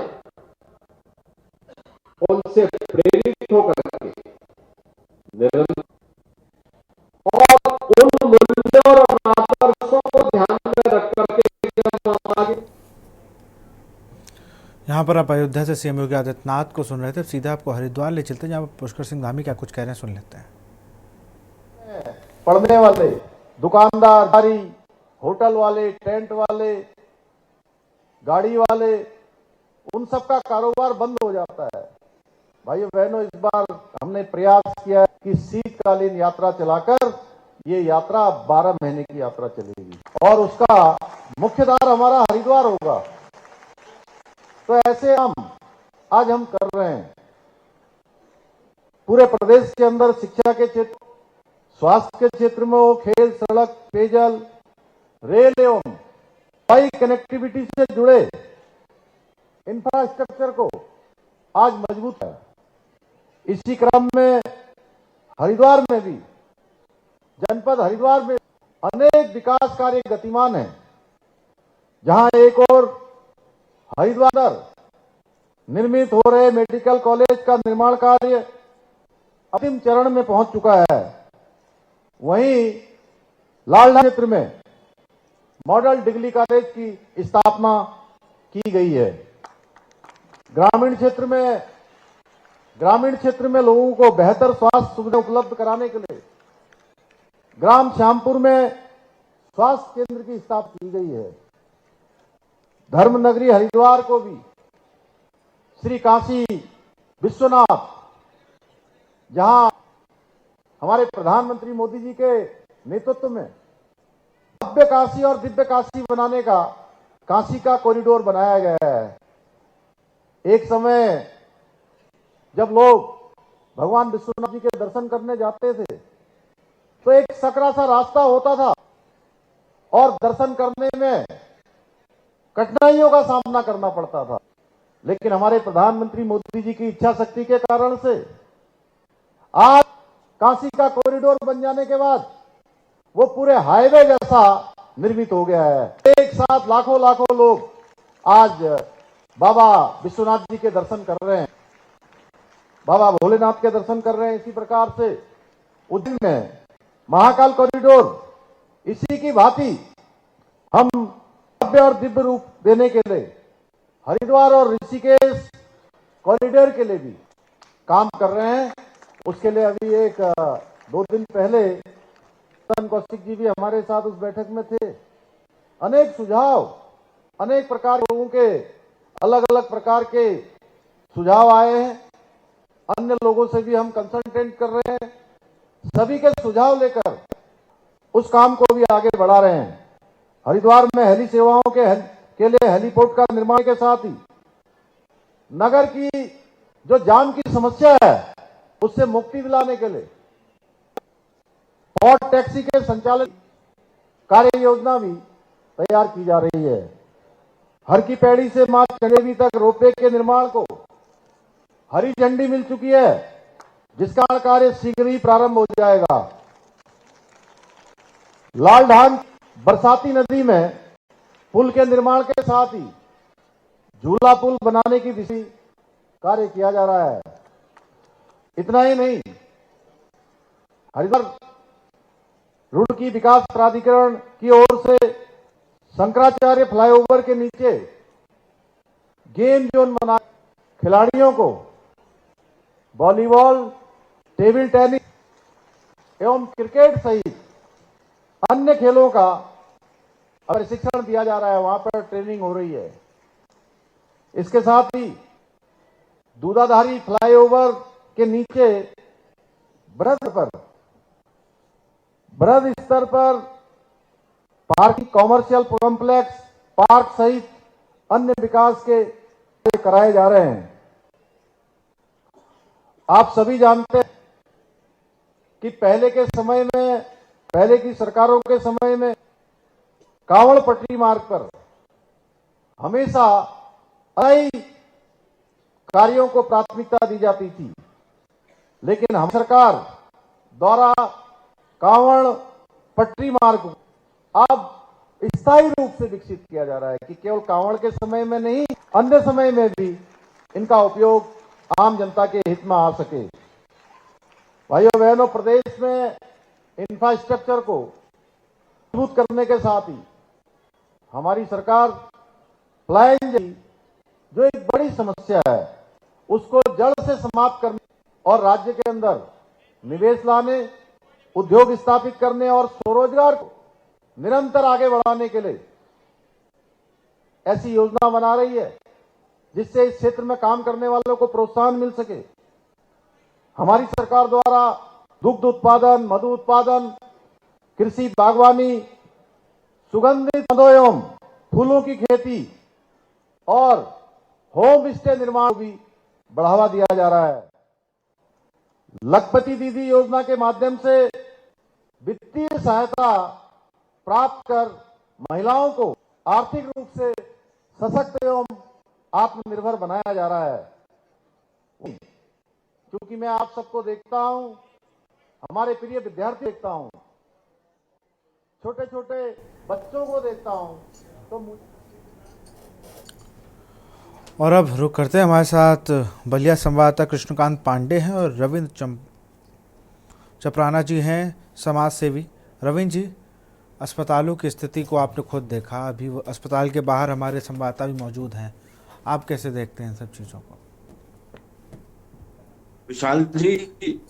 Speaker 20: उनसे प्रेरित होकर के निरंतर और उन मूल्यों और आदर्शों को ध्यान में रख करके आगे।
Speaker 1: यहाँ पर आप अयोध्या से सीएम योगी आदित्यनाथ को सुन रहे थे। सीधा आपको हरिद्वार ले चलते हैं, जहाँ पुष्कर सिंह धामी क्या कुछ कह रहे हैं, सुन लेते हैं।
Speaker 21: पढ़ने वाले, दुकानदार, होटल वाले, टेंट वाले, गाड़ी वाले, उन सब का कारोबार बंद हो जाता है। भाइयों बहनों, इस बार हमने प्रयास किया है कि शीतकालीन यात्रा चलाकर ये यात्रा 12 महीने की यात्रा चलेगी और उसका मुख्य द्वार हमारा हरिद्वार होगा। तो ऐसे आज हम कर रहे हैं। पूरे प्रदेश के अंदर शिक्षा के क्षेत्र, स्वास्थ्य के क्षेत्र में हो, खेल, सड़क, पेयजल, रेल एवं वायु कनेक्टिविटी से जुड़े इंफ्रास्ट्रक्चर को आज मजबूत है। इसी क्रम में हरिद्वार में भी, जनपद हरिद्वार में अनेक विकास कार्य गतिमान हैं, जहां एक और हरिद्वार निर्मित हो रहे मेडिकल कॉलेज का निर्माण कार्य अंतिम चरण में पहुंच चुका है। वहीं लालना क्षेत्र में मॉडल डिग्री कॉलेज की स्थापना की गई है। ग्रामीण क्षेत्र में लोगों को बेहतर स्वास्थ्य सुविधा उपलब्ध कराने के लिए ग्राम श्यामपुर में स्वास्थ्य केंद्र की स्थापना की गई है। धर्म नगरी हरिद्वार को भी श्री काशी विश्वनाथ, जहां हमारे प्रधानमंत्री मोदी जी के नेतृत्व में भव्य काशी और दिव्य काशी बनाने का काशी का कॉरिडोर बनाया गया है। एक समय जब लोग भगवान विश्वनाथ जी के दर्शन करने जाते थे तो एक सकरा सा रास्ता होता था और दर्शन करने में कठिनाइयों का सामना करना पड़ता था। लेकिन हमारे प्रधानमंत्री मोदी जी की इच्छा शक्ति के कारण से आज काशी का कॉरिडोर बन जाने के बाद वो पूरे हाईवे जैसा निर्मित हो गया है। एक साथ लाखों लाखों लोग आज बाबा विश्वनाथ जी के दर्शन कर रहे हैं, बाबा भोलेनाथ के दर्शन कर रहे हैं। इसी प्रकार से उज्जैन में महाकाल कॉरिडोर इसी की भांति हम भव्य और दिव्य रूप देने के लिए हरिद्वार और ऋषिकेश कॉरिडोर के लिए भी काम कर रहे हैं। उसके लिए अभी 1-2 दिन पहले कौशिक जी भी हमारे साथ उस बैठक में थे। अनेक सुझाव, अनेक प्रकार के लोगों के अलग अलग प्रकार के सुझाव आए हैं। अन्य लोगों से भी हम कंसल्टेंट कर रहे हैं। सभी के सुझाव लेकर उस काम को भी आगे बढ़ा रहे हैं। हरिद्वार में हेली सेवाओं के लिए हेलीपोर्ट का निर्माण के साथ ही नगर की जो जाम की समस्या है उससे मुक्ति दिलाने के लिए और टैक्सी के संचालन कार्य योजना भी तैयार की जा रही है। हर की पैड़ी से मां चंदेवी तक रोपवे के निर्माण को हरी झंडी मिल चुकी है, जिसका कार्य शीघ्र ही प्रारंभ हो जाएगा। लालढान बरसाती नदी में पुल के निर्माण के साथ ही झूला पुल बनाने की दिशा कार्य किया जा रहा है। इतना ही नहीं, हरिद्वार रुड़की विकास प्राधिकरण की ओर से शंकराचार्य फ्लाईओवर के नीचे गेम जोन बना खिलाड़ियों को वॉलीबॉल, टेबल टेनिस एवं क्रिकेट सहित अन्य खेलों का प्रशिक्षण दिया जा रहा है, वहां पर ट्रेनिंग हो रही है। इसके साथ ही दूधाधारी फ्लाईओवर के नीचे बृहद स्तर पर पार्किंग, कॉमर्शियल कॉम्प्लेक्स, पार्क सहित अन्य विकास के कराए जा रहे हैं। आप सभी जानते हैं कि पहले की सरकारों के समय में कांवड़ पटरी मार्ग पर हमेशा कई कार्यों को प्राथमिकता दी जाती थी, लेकिन हम सरकार द्वारा कांवड़ पटरी मार्ग को अब स्थायी रूप से विकसित किया जा रहा है कि केवल कांवड़ के समय में नहीं, अन्य समय में भी इनका उपयोग आम जनता के हित में आ सके। भाइयों बहनों, प्रदेश में इंफ्रास्ट्रक्चर को मजबूत करने के साथ ही हमारी सरकार पलायन जो एक बड़ी समस्या है उसको जड़ से समाप्त करने और राज्य के अंदर निवेश लाने, उद्योग स्थापित करने और स्वरोजगार को निरंतर आगे बढ़ाने के लिए ऐसी योजना बना रही है जिससे इस क्षेत्र में काम करने वालों को प्रोत्साहन मिल सके। हमारी सरकार द्वारा दुग्ध उत्पादन, मधु उत्पादन, कृषि, बागवानी, सुगंधित पौधों एवं फूलों की खेती और होम स्टे निर्माण को भी बढ़ावा दिया जा रहा है। लखपति दीदी योजना के माध्यम से वित्तीय सहायता प्राप्त कर महिलाओं को आर्थिक रूप से सशक्त एवं आत्मनिर्भर बनाया जा रहा है। क्योंकि मैं आप सबको देखता हूं, हमारे प्रिय विद्यार्थी देखता हूं, छोटे छोटे बच्चों को देखता हूं, तो
Speaker 1: और अब रुक करते हैं, हमारे साथ बलिया संवाददाता कृष्णकांत पांडे हैं और रविंद्र चपराना जी हैं, समाज सेवी। रविंद्र जी, अस्पतालों की स्थिति को आपने खुद देखा, अभी वो अस्पताल के बाहर हमारे संवाददाता भी मौजूद हैं, आप कैसे देखते हैं सब चीज़ों को?
Speaker 2: विशाल जी,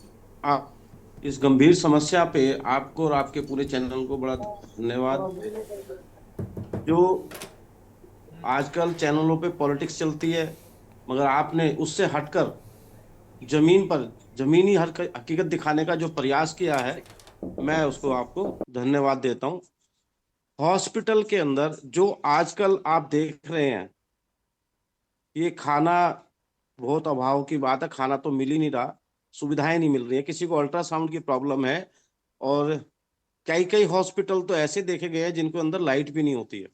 Speaker 2: आप इस गंभीर समस्या पे आपको और आपके पूरे चैनल को बड़ा धन्यवाद। जो आजकल चैनलों पे पॉलिटिक्स चलती है, मगर आपने उससे हटकर जमीन पर जमीनी हकीकत दिखाने का जो प्रयास किया है, मैं उसको आपको धन्यवाद देता हूं। हॉस्पिटल के अंदर जो आजकल आप देख रहे हैं, ये खाना बहुत अभाव की बात है, खाना तो मिल ही नहीं रहा, सुविधाएं नहीं मिल रही है। किसी को अल्ट्रासाउंड की प्रॉब्लम है और कई हॉस्पिटल तो ऐसे देखे गए हैं जिनको अंदर लाइट भी नहीं होती है।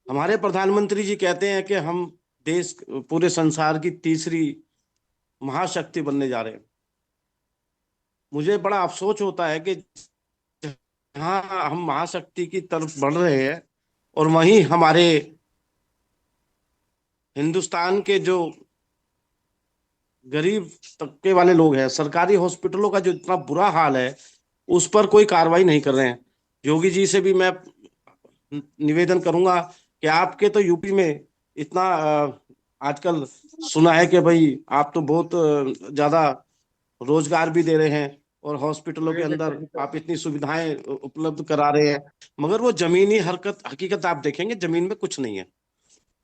Speaker 2: हमारे प्रधानमंत्री जी कहते हैं कि हम देश, पूरे संसार की तीसरी महाशक्ति बनने जा रहे हैं। मुझे बड़ा अफसोस होता है कि जहां हम महाशक्ति की तरफ बढ़ रहे हैं और वहीं हमारे हिंदुस्तान के जो गरीब तबके वाले लोग हैं, सरकारी हॉस्पिटलों का जो इतना बुरा हाल है, उस पर कोई कार्रवाई नहीं कर रहे हैं। योगी जी से भी मैं निवेदन करूंगा कि आपके तो यूपी में इतना आजकल सुना है कि भाई आप तो बहुत ज्यादा रोजगार भी दे रहे हैं और हॉस्पिटलों के अंदर आप इतनी सुविधाएं उपलब्ध करा रहे हैं, मगर वो जमीनी हकीकत आप देखेंगे, जमीन में कुछ नहीं है।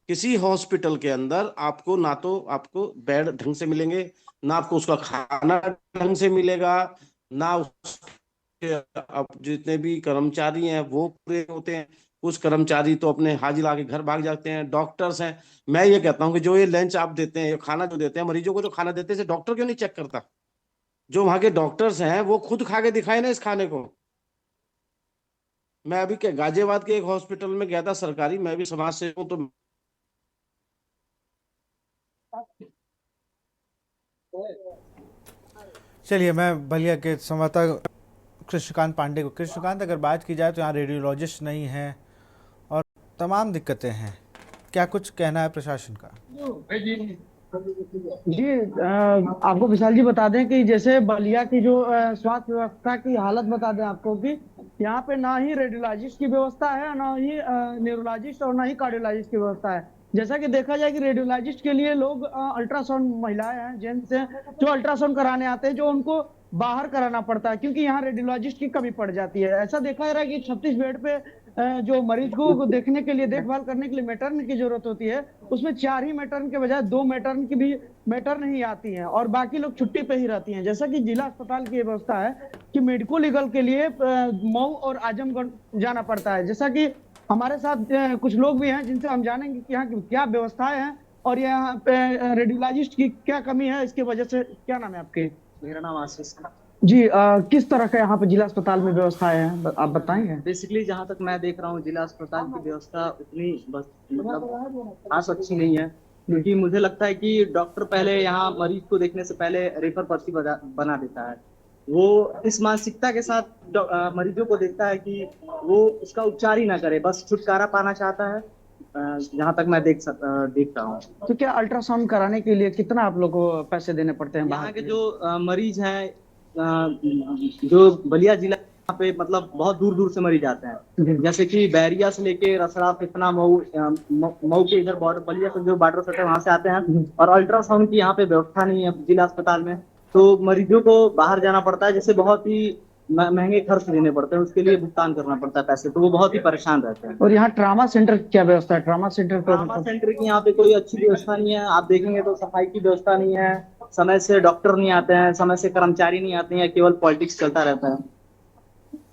Speaker 2: किसी हॉस्पिटल के अंदर आपको ना तो आपको बेड ढंग से मिलेंगे, ना आपको उसका खाना ढंग से मिलेगा, ना उसके अब जितने भी कर्मचारी हैं वो पूरे होते हैं। कुछ कर्मचारी तो अपने हाजिर आके घर भाग जाते हैं। डॉक्टर्स हैं, मैं ये कहता हूँ कि जो ये लंच आप देते हैं, ये खाना जो देते हैं, मरीजों को जो खाना देते हैं, इसे डॉक्टर क्यों नहीं चेक करता? जो वहां के डॉक्टर्स हैं वो खुद खा के दिखाए ना इस खाने को। मैं अभी के गाजियाबाद के एक हॉस्पिटल में गया था सरकारी, मैं भी समाज से हूँ, तो
Speaker 1: चलिए मैं बलिया के संवाददाता कृष्णकांत पांडे को, कृष्णकांत अगर बात की जाए तो यहाँ रेडियोलॉजिस्ट नहीं है और तमाम दिक्कतें हैं, क्या कुछ कहना है प्रशासन का?
Speaker 14: जी आपको विशाल जी बता दें कि जैसे बलिया की जो स्वास्थ्य व्यवस्था की हालत बता दें आपको कि यहाँ पे ना ही रेडियोलॉजिस्ट की व्यवस्था है, ना ही न्यूरोलॉजिस्ट और ना ही कार्डियोलॉजिस्ट की व्यवस्था है। जैसा कि देखा जाए कि रेडियोलॉजिस्ट के लिए लोग अल्ट्रासाउंड महिलाएं हैं जेंट्स हैं जो अल्ट्रासाउंड कराने आते हैं, जो उनको बाहर कराना पड़ता है क्योंकि यहाँ रेडियोलॉजिस्ट की कमी पड़ जाती है। ऐसा देखा जा रहा है कि 36 बेड पे जो मरीज को देखने के लिए, देखभाल करने के लिए मैटर्न की जरूरत होती है, उसमें 4 ही मैटर्न के बजाय 2 मैटर्न की भी मैटर्न नहीं आती हैं और बाकी लोग छुट्टी पे ही रहती हैं। जैसा कि जिला अस्पताल की व्यवस्था है कि मेडिको लीगल के लिए मऊ और आजमगढ़ जाना पड़ता है। जैसा कि हमारे साथ कुछ लोग भी हैं जिनसे हम जानेंगे कि यहाँ की क्या व्यवस्थाएं हैं और यहाँ पे रेडियोलॉजिस्ट की क्या कमी है, इसकी वजह से। क्या नाम है आपके?
Speaker 3: मेरा नाम आशीष है
Speaker 14: जी। किस तरह का यहाँ पे जिला अस्पताल में व्यवस्थाएं हैं, आप बताएंगे?
Speaker 3: बेसिकली जहाँ तक मैं देख रहा हूँ जिला अस्पताल की व्यवस्था उतनी मतलब खास अच्छी नहीं है, क्योंकि मुझे लगता है कि डॉक्टर पहले यहाँ मरीज को देखने से पहले रेफर पर्ची बना देता है। वो इस मानसिकता के साथ मरीजों को देखता है कि वो उसका उपचार ही ना करे, बस छुटकारा पाना चाहता है, जहाँ तक मैं देख रहा हूँ।
Speaker 14: तो क्या अल्ट्रासाउंड कराने के लिए कितना आप लोग को पैसे देने पड़ते हैं?
Speaker 3: यहाँ के जो मरीज हैं, जो बलिया जिला यहाँ पे मतलब बहुत दूर दूर से मरीज आते हैं, जैसे कि बैरिया से लेके रसड़ा, पिपना, मऊ के इधर बॉर्डर, बलिया से जो बॉर्डर से वहां से आते हैं, और अल्ट्रासाउंड की यहाँ पे व्यवस्था नहीं है जिला अस्पताल में, तो मरीजों को बाहर जाना पड़ता है, जिससे बहुत ही महंगे खर्च देने पड़ते हैं, उसके लिए भुगतान करना पड़ता है पैसे, तो वो बहुत ही परेशान रहते हैं।
Speaker 14: और यहाँ ट्रामा सेंटर की क्या व्यवस्था है? ट्रामा सेंटर
Speaker 3: की यहाँ पे कोई अच्छी व्यवस्था नहीं है। आप देखेंगे तो सफाई की व्यवस्था नहीं है, समय से डॉक्टर नहीं आते हैं, समय से कर्मचारी नहीं आते हैं, केवल पॉलिटिक्स चलता रहता है।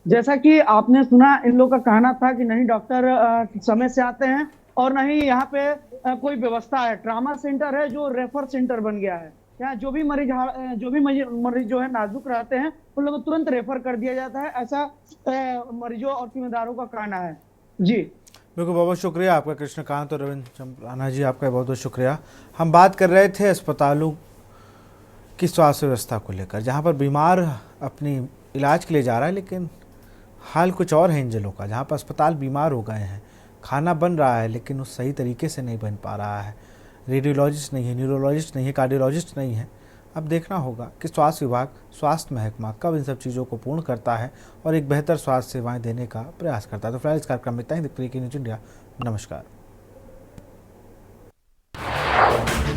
Speaker 14: जैसा कि आपने सुना, इन लोग का कहना था कि नहीं डॉक्टर समय से आते हैं और नहीं यहाँ पे कोई व्यवस्था है। ट्रामा सेंटर है जो रेफर सेंटर बन गया है। यहाँ जो भी मरीज जो है नाजुक रहते हैं उन लोगों को तुरंत रेफर कर दिया जाता है, ऐसा मरीजों और जिम्मेदारों का कहना है। जी
Speaker 1: बिल्कुल, बहुत बहुत शुक्रिया आपका कृष्णकांत और रविंद्र चंपराना जी, आपका बहुत बहुत शुक्रिया। हम बात कर रहे थे अस्पतालों की स्वास्थ्य व्यवस्था को लेकर, जहाँ पर बीमार अपनी इलाज के लिए जा रहा है, लेकिन हाल कुछ और है इन जिलों का, जहाँ पर अस्पताल बीमार हो गए हैं, खाना बन रहा है लेकिन उस सही तरीके से नहीं बन पा रहा है, रेडियोलॉजिस्ट नहीं है, न्यूरोलॉजिस्ट नहीं है, कार्डियोलॉजिस्ट नहीं है। अब देखना होगा कि स्वास्थ्य विभाग, स्वास्थ्य महकमा कब इन सब चीज़ों को पूर्ण करता है और एक बेहतर स्वास्थ्य सेवाएं देने का प्रयास करता है। तो फिलहाल इस कार्यक्रम में इतना ही। देखते रहिए न्यूज़ इंडिया। नमस्कार।